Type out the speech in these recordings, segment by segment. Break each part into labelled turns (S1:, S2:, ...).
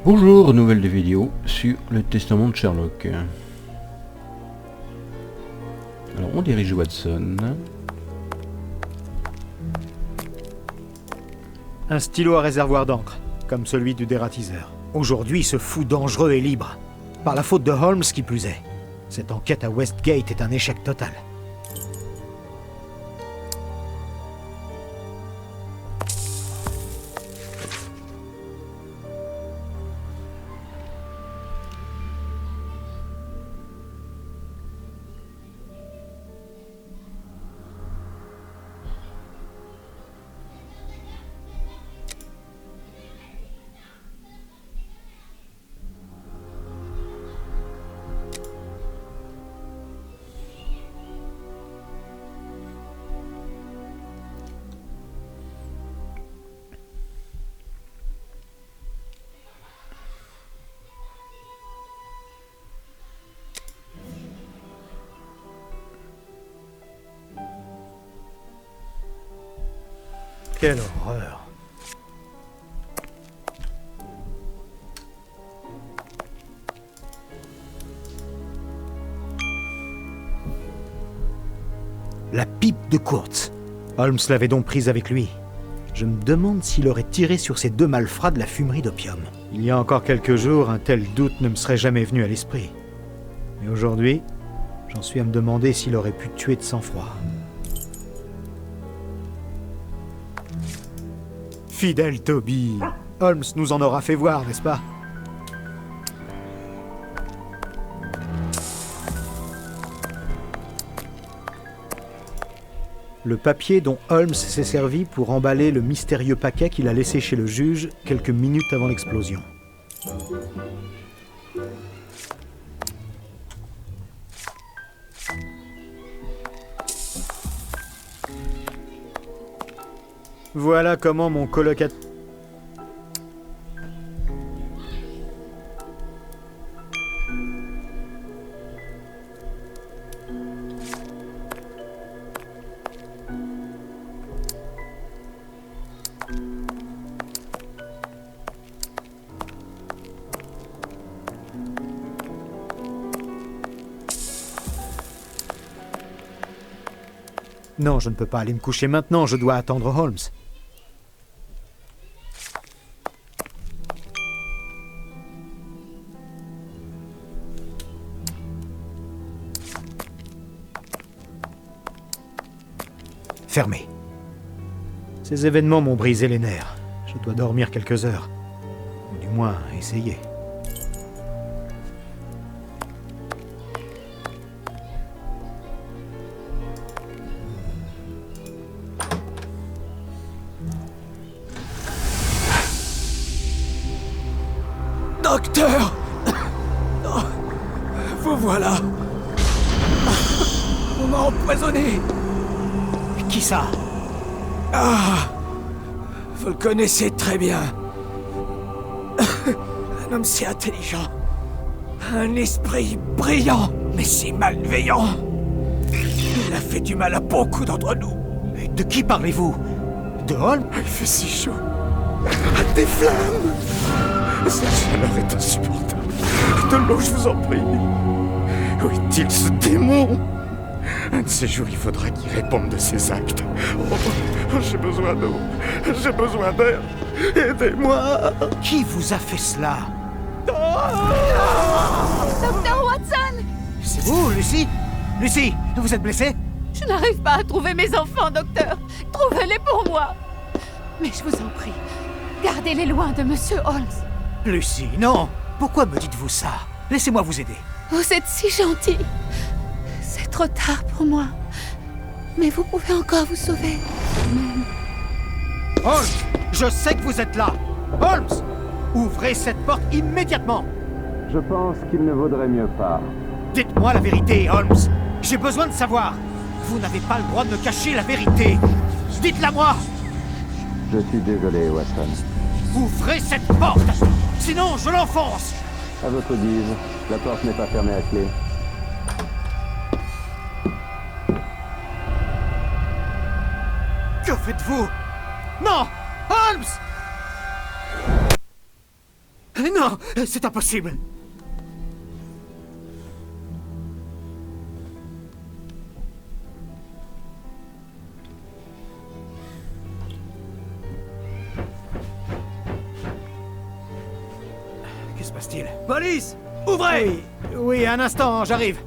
S1: Bonjour, nouvelle de vidéo sur le testament de Sherlock. Alors on dirige Watson.
S2: Un stylo à réservoir d'encre, comme celui du dératiseur. Aujourd'hui, ce fou dangereux est libre. Par la faute de Holmes qui plus est. Cette enquête à Westgate est un échec total. Quelle horreur. La pipe de Kurtz. Holmes l'avait donc prise avec lui. Je me demande s'il aurait tiré sur ces deux malfrats de la fumerie d'opium. Il y a encore quelques jours, un tel doute ne me serait jamais venu à l'esprit. Mais aujourd'hui, j'en suis à me demander s'il aurait pu tuer de sang-froid. Fidèle Toby. Holmes nous en aura fait voir, n'est-ce pas? Le papier dont Holmes s'est servi pour emballer le mystérieux paquet qu'il a laissé chez le juge quelques minutes avant l'explosion. Voilà comment mon colocataire... Non, je ne peux pas aller me coucher maintenant, je dois attendre Holmes. Fermé. Ces événements m'ont brisé les nerfs. Je dois dormir quelques heures. Ou du moins, essayer.
S3: Docteur! Oh, vous voilà! On m'a empoisonné!
S2: Qui ça?
S3: Ah! Vous le connaissez très bien. Un homme si intelligent. Un esprit brillant, mais si malveillant. Il a fait du mal à beaucoup d'entre nous.
S2: Mais de qui parlez-vous? De Holmes?
S3: Il fait si chaud. Des flammes! Cette chaleur est insupportable. De l'eau, je vous en prie. Où est-il, ce démon? Un de ces jours, il faudra qu'il réponde de ses actes. Oh, j'ai besoin d'eau. J'ai besoin d'air. Aidez-moi.
S2: Qui vous a fait cela?
S4: Docteur Watson!
S2: C'est vous, Lucy? Lucy, vous êtes blessée?
S4: Je n'arrive pas à trouver mes enfants, docteur. Trouvez-les pour moi. Mais je vous en prie, gardez-les loin de Monsieur Holmes.
S2: Lucy, non! Pourquoi me dites-vous ça? Laissez-moi vous aider.
S4: Vous êtes si gentil. C'est trop tard pour moi. Mais vous pouvez encore vous sauver.
S2: Holmes! Je sais que vous êtes là! Holmes! Ouvrez cette porte immédiatement!
S5: Je pense qu'il ne vaudrait mieux pas.
S2: Dites-moi la vérité, Holmes! J'ai besoin de savoir! Vous n'avez pas le droit de me cacher la vérité! Dites-la moi!
S5: Je suis désolé, Watson.
S2: Ouvrez cette porte! Sinon, je l'enfonce!
S5: À votre guise, la porte n'est pas fermée à clé.
S2: Que faites-vous? Non! Holmes! Non! Non, c'est impossible. Que se passe-t-il?
S6: Police! Ouvrez!
S2: Oui, un instant, j'arrive.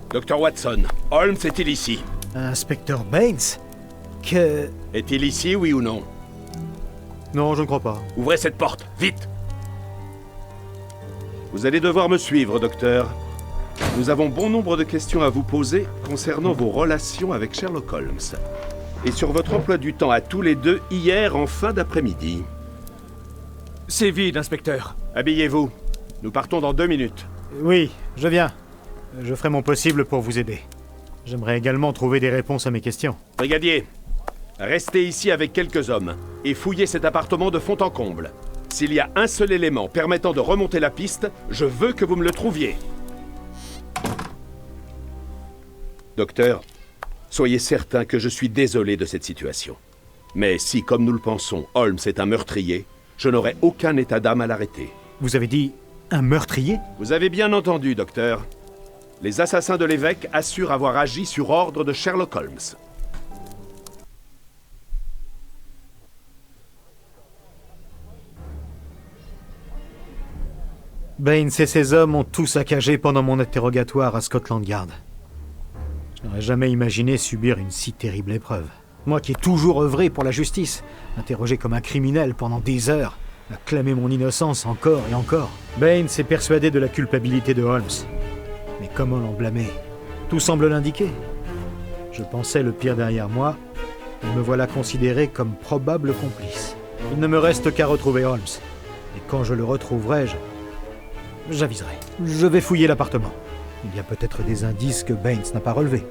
S7: Docteur Watson, Holmes est-il ici?
S2: Inspecteur Baines? Que...
S7: Est-il ici, oui ou non?
S2: Non, je ne crois pas.
S7: Ouvrez cette porte, vite! Vous allez devoir me suivre, docteur. Nous avons bon nombre de questions à vous poser concernant vos relations avec Sherlock Holmes. Et sur votre emploi du temps à tous les deux hier en fin d'après-midi.
S6: C'est vide, inspecteur.
S7: Habillez-vous. Nous partons dans 2 minutes.
S2: Oui, je viens. Je ferai mon possible pour vous aider. J'aimerais également trouver des réponses à mes questions.
S7: Brigadier, restez ici avec quelques hommes et fouillez cet appartement de fond en comble. S'il y a un seul élément permettant de remonter la piste, je veux que vous me le trouviez. Docteur, soyez certain que je suis désolé de cette situation. Mais si, comme nous le pensons, Holmes est un meurtrier, je n'aurai aucun état d'âme à l'arrêter.
S2: Vous avez dit un meurtrier?
S7: Vous avez bien entendu, docteur. Les assassins de l'évêque assurent avoir agi sur ordre de Sherlock Holmes.
S2: Baines et ses hommes ont tout saccagé pendant mon interrogatoire à Scotland Yard. Je n'aurais jamais imaginé subir une si terrible épreuve. Moi qui ai toujours œuvré pour la justice, interrogé comme un criminel pendant des heures, à clamer mon innocence encore et encore. Baines est persuadé de la culpabilité de Holmes. Mais comment l'en blâmer? Tout semble l'indiquer. Je pensais le pire derrière moi, et me voilà considéré comme probable complice. Il ne me reste qu'à retrouver Holmes. Et quand je le retrouverai, j'aviserai. Je vais fouiller l'appartement. Il y a peut-être des indices que Baines n'a pas relevés.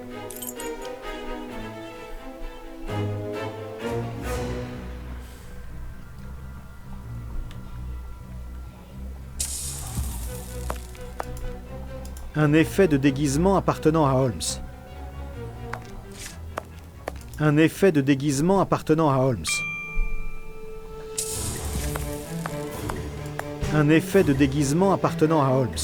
S2: Un effet de déguisement appartenant à Holmes. Un effet de déguisement appartenant à Holmes. Un effet de déguisement appartenant à Holmes.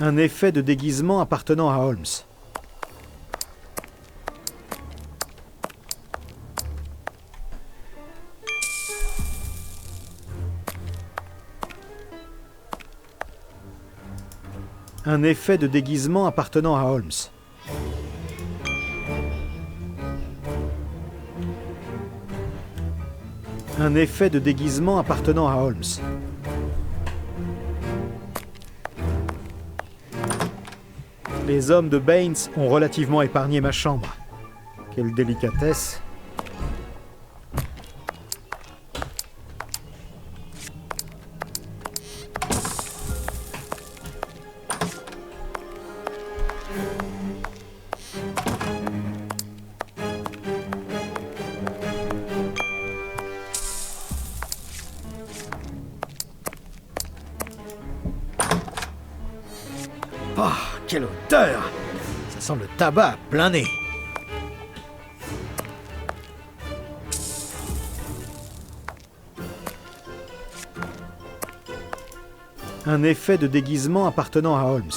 S2: Un effet de déguisement appartenant à Holmes. Un effet de déguisement appartenant à Holmes. Un effet de déguisement appartenant à Holmes. Les hommes de Baines ont relativement épargné ma chambre. Quelle délicatesse. Oh, quelle odeur! Ça sent le tabac à plein nez. Un effet de déguisement appartenant à Holmes.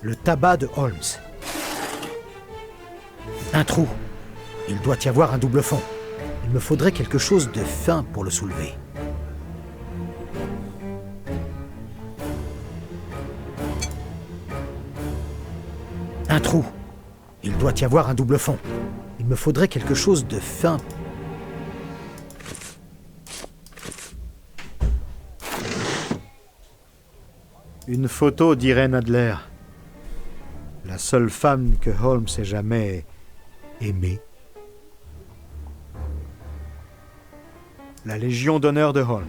S2: Le tabac de Holmes. Un trou. Il doit y avoir un double fond. Il me faudrait quelque chose de fin pour le soulever. Un trou. Il doit y avoir un double fond. Il me faudrait quelque chose de fin. Une photo d'Irene Adler. La seule femme que Holmes ait jamais aimée. La Légion d'honneur de Holmes.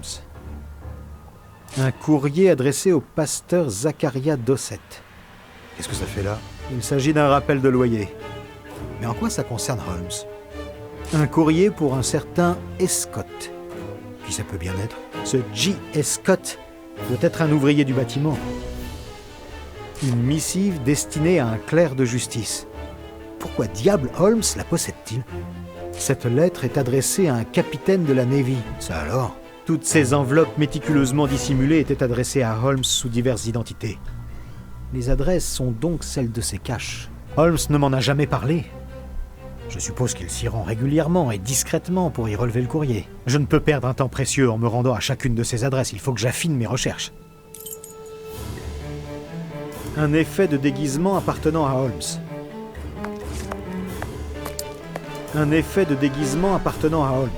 S2: Un courrier adressé au pasteur Zacharia Dosset. Qu'est-ce que ça fait là? Il s'agit d'un rappel de loyer. Mais en quoi ça concerne Holmes? Un courrier pour un certain Escott. Qui ça peut bien être? Ce J. Scott doit être un ouvrier du bâtiment. Une missive destinée à un clerc de justice. Pourquoi diable Holmes la possède-t-il? Cette lettre est adressée à un capitaine de la Navy. Ça alors? Toutes ces enveloppes méticuleusement dissimulées étaient adressées à Holmes sous diverses identités. Les adresses sont donc celles de ses caches. Holmes ne m'en a jamais parlé. Je suppose qu'il s'y rend régulièrement et discrètement pour y relever le courrier. Je ne peux perdre un temps précieux en me rendant à chacune de ces adresses. Il faut que j'affine mes recherches. Un effet de déguisement appartenant à Holmes. Un effet de déguisement appartenant à Holmes.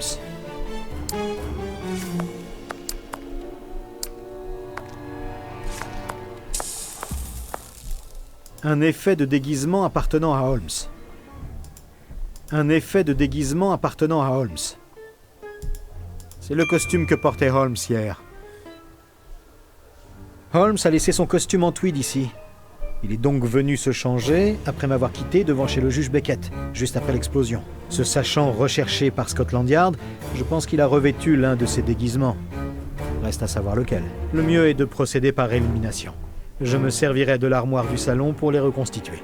S2: Un effet de déguisement appartenant à Holmes. Un effet de déguisement appartenant à Holmes. C'est le costume que portait Holmes hier. Holmes a laissé son costume en tweed ici. Il est donc venu se changer après m'avoir quitté devant chez le juge Beckett, juste après l'explosion. Se sachant recherché par Scotland Yard, je pense qu'il a revêtu l'un de ses déguisements. Reste à savoir lequel. Le mieux est de procéder par élimination. Je me servirai de l'armoire du salon pour les reconstituer.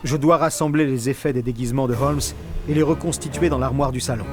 S2: Je dois rassembler les effets des déguisements de Holmes et les reconstituer dans l'armoire du salon.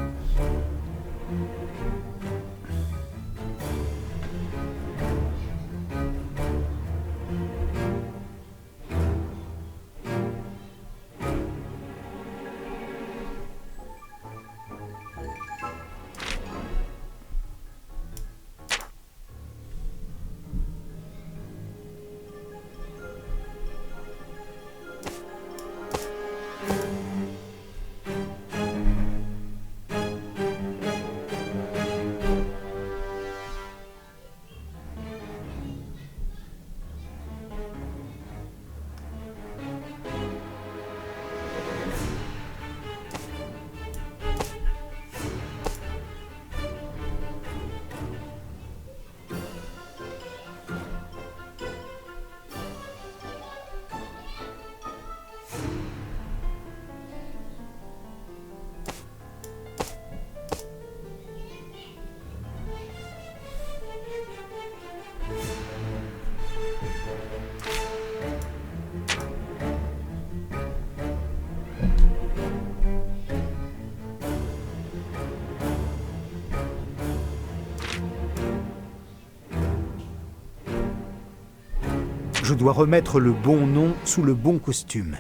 S2: Je dois remettre le bon nom sous le bon costume.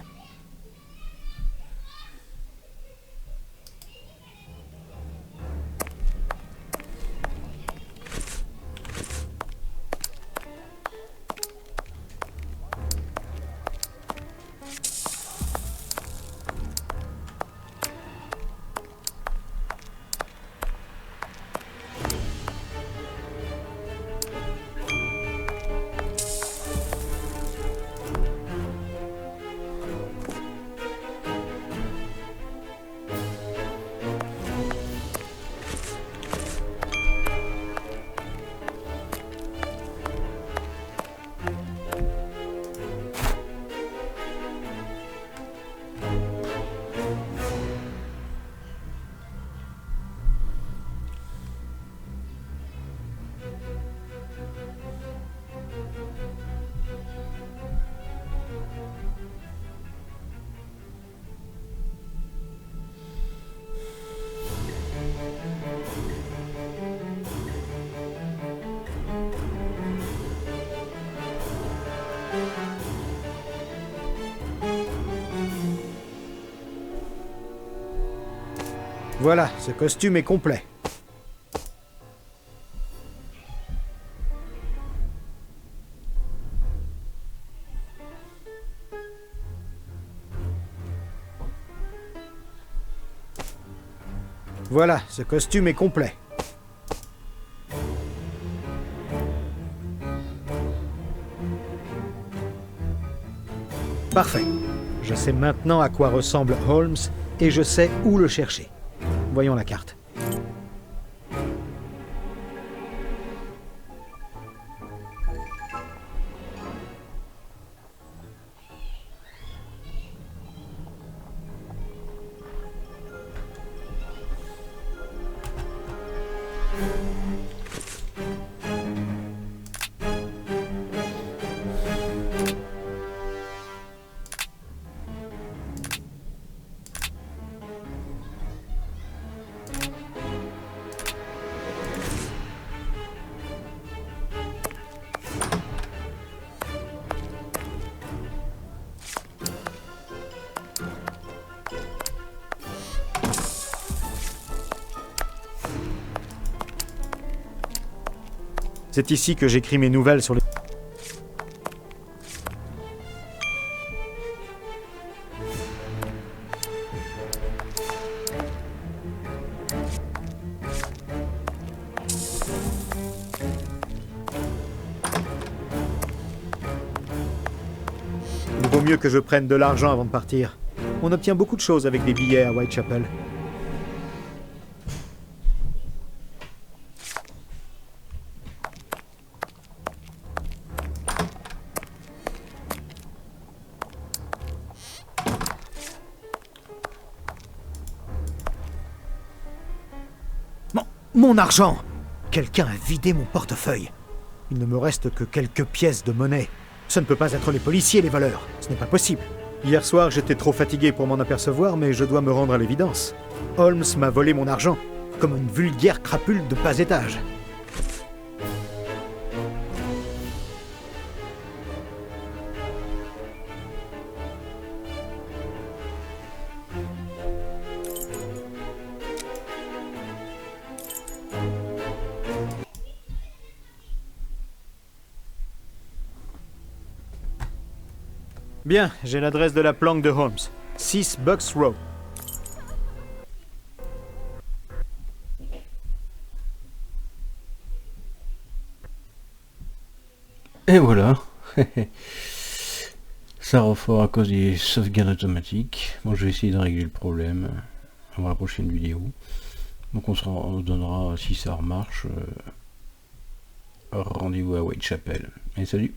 S2: Voilà, ce costume est complet. Voilà, ce costume est complet. Parfait. Je sais maintenant à quoi ressemble Holmes et je sais où le chercher. Voyons la carte. C'est ici que j'écris mes nouvelles sur les... Il vaut mieux que je prenne de l'argent avant de partir. On obtient beaucoup de choses avec des billets à Whitechapel. Mon argent! Quelqu'un a vidé mon portefeuille. Il ne me reste que quelques pièces de monnaie. Ce ne peut pas être les policiers, les voleurs. Ce n'est pas possible. Hier soir, j'étais trop fatigué pour m'en apercevoir, mais je dois me rendre à l'évidence. Holmes m'a volé mon argent, comme une vulgaire crapule de bas étage. Bien, j'ai l'adresse de la planque de Holmes. 6 Bucks Row.
S1: Et voilà. Ça refort à cause des sauvegardes automatiques. Bon, je vais essayer de régler le problème avant la prochaine vidéo. Donc on se donnera, si ça remarche, rendez-vous à Whitechapel. Et salut!